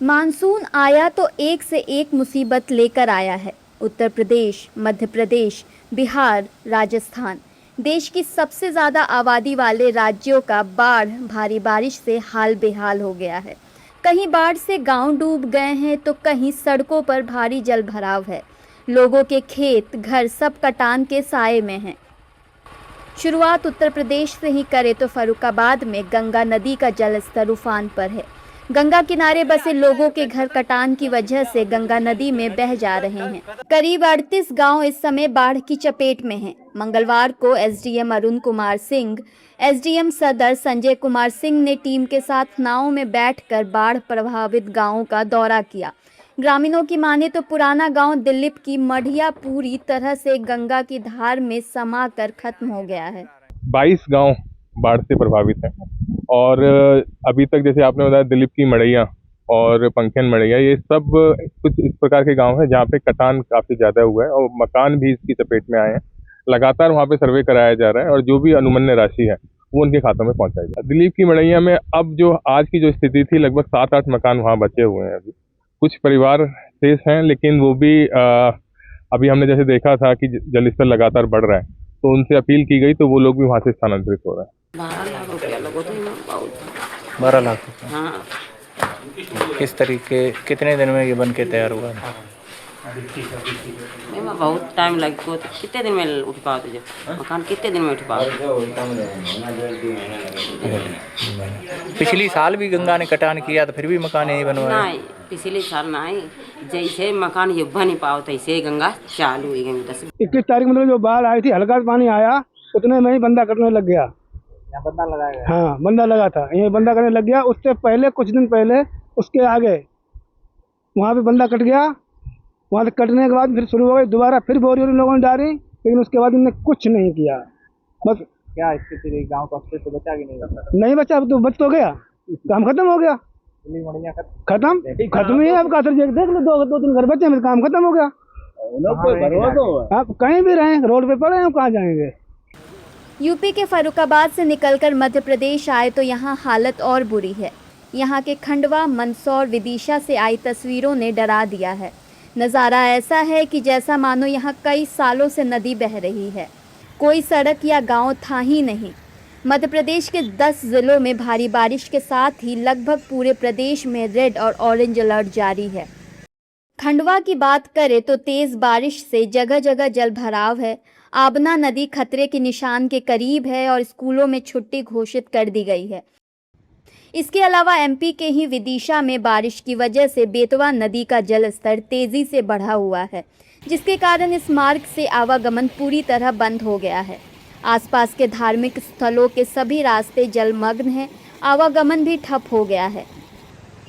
Monsoon आया तो एक से एक मुसीबत लेकर आया है। उत्तर प्रदेश, मध्य प्रदेश, बिहार, राजस्थान, देश की सबसे ज़्यादा आबादी वाले राज्यों का बाढ़ भारी बारिश से हाल बेहाल हो गया है। कहीं बाढ़ से गांव डूब गए हैं तो कहीं सड़कों पर भारी जल भराव है। लोगों के खेत, घर सब कटान के साए में हैं। शुरुआत उत्तर प्रदेश से ही करें तो फर्रुखाबाद में गंगा नदी का जलस्तर उफान पर है। गंगा किनारे बसे लोगों के घर कटान की वजह से गंगा नदी में बह जा रहे हैं। करीब 38 गांव इस समय बाढ़ की चपेट में हैं। मंगलवार को एसडीएम अरुण कुमार सिंह, एसडीएम सदर संजय कुमार सिंह ने टीम के साथ नाव में बैठकर बाढ़ प्रभावित गांवों का दौरा किया। ग्रामीणों की माने तो पुराना गांव दिलीप की मढ़िया पूरी तरह से गंगा की धार में समा कर खत्म हो गया है। 22 गांव बाढ़ से प्रभावित हैं और अभी तक जैसे आपने बताया दिलीप की मड़ैया और पंखेन मड़ैया, ये सब कुछ इस प्रकार के गांव हैं जहां पे कटान काफी ज्यादा हुआ है और मकान भी इसकी चपेट में आए हैं। लगातार वहां पे सर्वे कराया जा रहा है और जो भी अनुमन्य राशि है वो उनके खातों में पहुंचाई जाए। दिलीप की मड़ैया में अब जो आज की जो स्थिति थी, लगभग 7-8 मकान वहां बचे हुए हैं। अभी कुछ परिवार शेष हैं, लेकिन वो भी अभी हमने जैसे देखा था कि जलस्तर लगातार बढ़ रहा है तो उनसे अपील की गई तो वो लोग भी वहाँ से स्थानांतरित हो रहे हैं। 12 लाख रुपया लगो तो बहुत। 12 लाख रुपये। हाँ, किस तरीके कितने दिन में ये बन के तैयार हुआ? में बहुत टाइम लग गया। तो कितने दिन में उठ पाओ तुझे मकान? कितने दिन में उठ पाओ? पिछली साल भी गंगा ने कटान किया तो फिर भी मकान नहीं बनवाया? नहीं, पिछले साल नहीं। जैसे मकान ये बन नहीं पाओ तैसे गंगा चालू हुई गई। 21 तारीख मतलब जो बाढ़ आई थी, हल्का पानी आया उतने में ही बंदा कटने लग गया। यहाँ बंदा लगाया गया? हाँ, बंदा लगा था, ये बंदा करने लग गया। उससे पहले कुछ दिन पहले उसके आगे वहाँ पे बंदा कट गया। वहाँ से कटने के बाद फिर शुरू हो गई दोबारा, फिर बोरी लोगों ने डाली, लेकिन उसके बाद उन्होंने कुछ नहीं किया। बस क्या स्थिति गांव का अस्तित्व तो बचा कि नहीं बचा? नहीं बचा, तो बच तो गया, काम खत्म हो गया। खत्म ही है। अब कासर देख लो, दो तीन घर बचे, काम खत्म हो गया। आप कहीं भी रहें, रोड पे पड़े हैं, कहाँ जाएंगे। यूपी के फर्रुखाबाद से निकलकर मध्य प्रदेश आए तो यहाँ हालत और बुरी है। यहाँ के खंडवा, मंदसौर, विदिशा से आई तस्वीरों ने डरा दिया है। नज़ारा ऐसा है कि जैसा मानो यहाँ कई सालों से नदी बह रही है। कोई सड़क या गांव था ही नहीं। मध्य प्रदेश के 10 जिलों में भारी बारिश के साथ ही लगभग पूरे प्रदेश में रेड और ऑरेंज अलर्ट जारी है। खंडवा की बात करें तो तेज़ बारिश से जगह जगह जल भराव है। आबना नदी खतरे के निशान के करीब है और स्कूलों में छुट्टी घोषित कर दी गई है। इसके अलावा एमपी के ही विदिशा में बारिश की वजह से बेतवा नदी का जलस्तर तेजी से बढ़ा हुआ है, जिसके कारण इस मार्ग से आवागमन पूरी तरह बंद हो गया है। आसपास के धार्मिक स्थलों के सभी रास्ते जलमग्न हैं, आवागमन भी ठप हो गया है।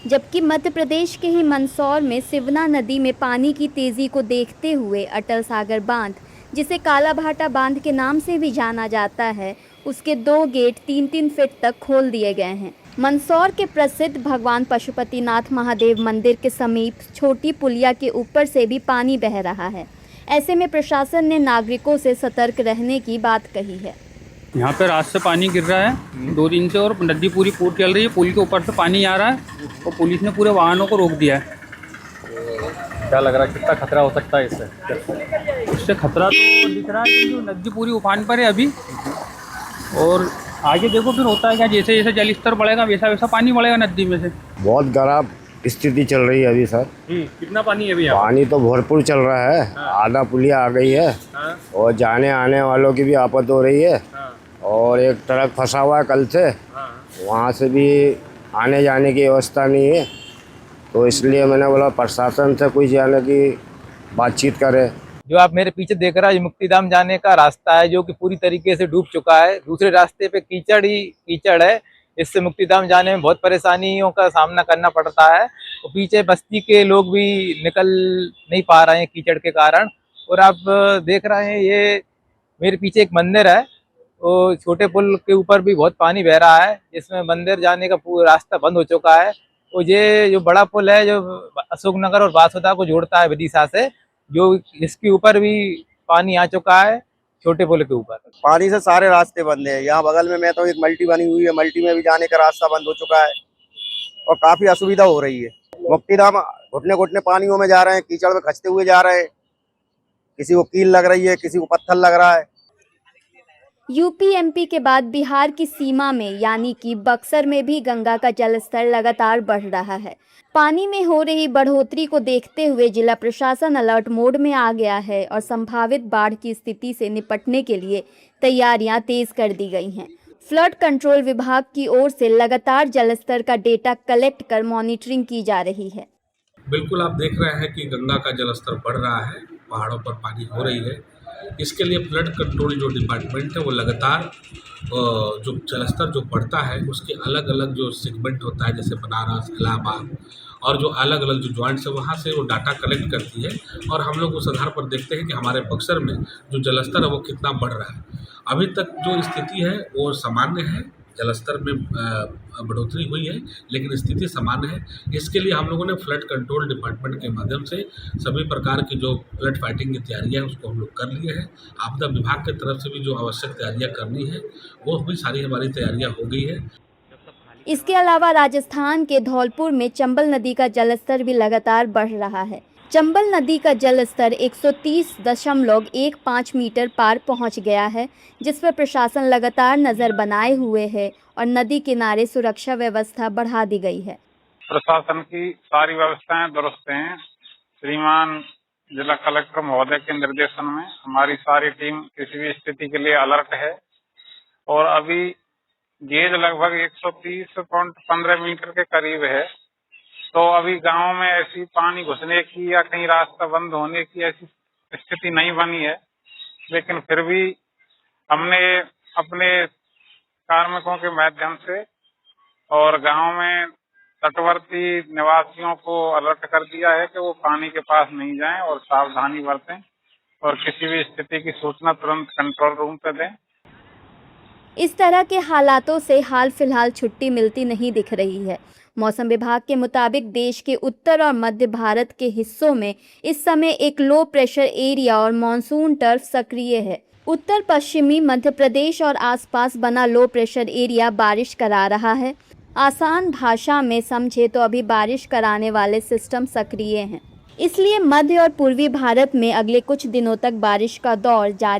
जबकि मध्य प्रदेश के ही मंदसौर में सिवना नदी में पानी की तेज़ी को देखते हुए अटल सागर बांध, जिसे काला भाटा बांध के नाम से भी जाना जाता है, उसके 2 गेट 3-3 फीट तक खोल दिए गए हैं। मंदसौर के प्रसिद्ध भगवान पशुपतिनाथ महादेव मंदिर के समीप छोटी पुलिया के ऊपर से भी पानी बह रहा है। ऐसे में प्रशासन ने नागरिकों से सतर्क रहने की बात कही है। यहाँ पे रात से पानी गिर रहा है 2 दिन से और नदी पूरी फूट चल रही है। पुल के ऊपर से पानी आ रहा है और पुलिस ने पूरे वाहनों को रोक दिया है। क्या लग रहा है, कितना खतरा हो सकता है इससे? खतरा तो दिख रहा है क्योंकि नदी पूरी उफान पर है अभी, और आगे देखो फिर होता है क्या। जैसे जैसे जलस्तर बढ़ेगा वैसा वैसा पानी बढ़ेगा नदी में से। बहुत खराब स्थिति चल रही है अभी सर। कितना पानी है अभी? पानी तो भरपूर चल रहा है। आधा पुलिया आ गई है और जाने आने वालों की भी आफत हो रही है। और एक ट्रक फंसा हुआ है कल से, वहाँ से भी आने जाने की व्यवस्था नहीं है। तो इसलिए मैंने बोला प्रशासन से कुछ जाने की बातचीत करे। जो आप मेरे पीछे देख रहा है, ये मुक्तिधाम जाने का रास्ता है जो कि पूरी तरीके से डूब चुका है। दूसरे रास्ते पे कीचड़ ही कीचड़ है। इससे मुक्तिधाम जाने में बहुत परेशानियों का सामना करना पड़ता है। और पीछे बस्ती के लोग भी निकल नहीं पा रहे हैं कीचड़ के कारण। और आप देख रहे हैं, ये मेरे पीछे एक मंदिर है, वो छोटे पुल के ऊपर भी बहुत पानी बह रहा है, जिसमें मंदिर जाने का पूरा रास्ता बंद हो चुका है। और ये जो बड़ा पुल है जो अशोकनगर और बासुदा को जोड़ता है विदिशा से, जो इसके ऊपर भी पानी आ चुका है छोटे पुल के ऊपर। पानी से सारे रास्ते बंद है। यहाँ बगल में मैं तो एक मल्टी बनी हुई है, मल्टी में भी जाने का रास्ता बंद हो चुका है और काफी असुविधा हो रही है। मुक्तिधाम घुटने घुटने पानियों में जा रहे हैं, कीचड़ में खचते हुए जा रहे हैं। किसी को कील लग रही है, किसी को पत्थर लग रहा है। यूपी एमपी के बाद बिहार की सीमा में यानी कि बक्सर में भी गंगा का जलस्तर लगातार बढ़ रहा है। पानी में हो रही बढ़ोतरी को देखते हुए जिला प्रशासन अलर्ट मोड में आ गया है और संभावित बाढ़ की स्थिति से निपटने के लिए तैयारियां तेज कर दी गई हैं। फ्लड कंट्रोल विभाग की ओर से लगातार जलस्तर का डेटा कलेक्ट कर मॉनिटरिंग की जा रही है। बिल्कुल आप देख रहे हैं कि गंगा का जलस्तर बढ़ रहा है, पहाड़ों पर पानी हो रही है। इसके लिए फ्लड कंट्रोल जो डिपार्टमेंट है वो लगातार जो जलस्तर जो बढ़ता है उसके अलग अलग जो सेगमेंट होता है, जैसे बनारस, इलाहाबाद और जो अलग अलग जो जॉइंट्स है वहाँ से वो डाटा कलेक्ट करती है और हम लोग उस आधार पर देखते हैं कि हमारे बक्सर में जो जलस्तर है वो कितना बढ़ रहा है। अभी तक जो स्थिति है वो सामान्य है, जलस्तर में बढ़ोतरी हुई है लेकिन स्थिति सामान्य है। इसके लिए हम लोगों ने फ्लड कंट्रोल डिपार्टमेंट के माध्यम से सभी प्रकार की जो फ्लड फाइटिंग की तैयारियां हैं उसको हम लोग कर लिए हैं। आपदा विभाग की तरफ से भी जो आवश्यक तैयारियां करनी है वो भी सारी हमारी तैयारियां हो गई है। इसके अलावा राजस्थान के धौलपुर में चंबल नदी का जलस्तर भी लगातार बढ़ रहा है। चंबल नदी का जलस्तर 130.15 मीटर पार पहुंच गया है, जिस पर प्रशासन लगातार नजर बनाए हुए है और नदी किनारे सुरक्षा व्यवस्था बढ़ा दी गई है। प्रशासन की सारी व्यवस्थाएं दुरुस्त हैं। श्रीमान जिला कलेक्टर महोदय के निर्देशन में हमारी सारी टीम किसी भी स्थिति के लिए अलर्ट है और अभी गेज लगभग 130.15 मीटर के करीब है। तो अभी गांव में ऐसी पानी घुसने की या कहीं रास्ता बंद होने की ऐसी स्थिति नहीं बनी है, लेकिन फिर भी हमने अपने कार्मिकों के माध्यम से और गांव में तटवर्ती निवासियों को अलर्ट कर दिया है कि वो पानी के पास नहीं जाएं और सावधानी बरतें और किसी भी स्थिति की सूचना तुरंत कंट्रोल रूम पे दें। इस तरह के हालातों से हाल फिलहाल छुट्टी मिलती नहीं दिख रही है। मौसम विभाग के मुताबिक देश के उत्तर और मध्य भारत के हिस्सों में इस समय एक लो प्रेशर एरिया और मॉनसून टर्फ सक्रिय है। उत्तर पश्चिमी मध्य प्रदेश और आसपास बना लो प्रेशर एरिया बारिश करा रहा है। आसान भाषा में समझे तो अभी बारिश कराने वाले सिस्टम सक्रिय हैं। इसलिए मध्य और पूर्वी भारत में अगले कुछ दिनों तक बारिश का दौर जारी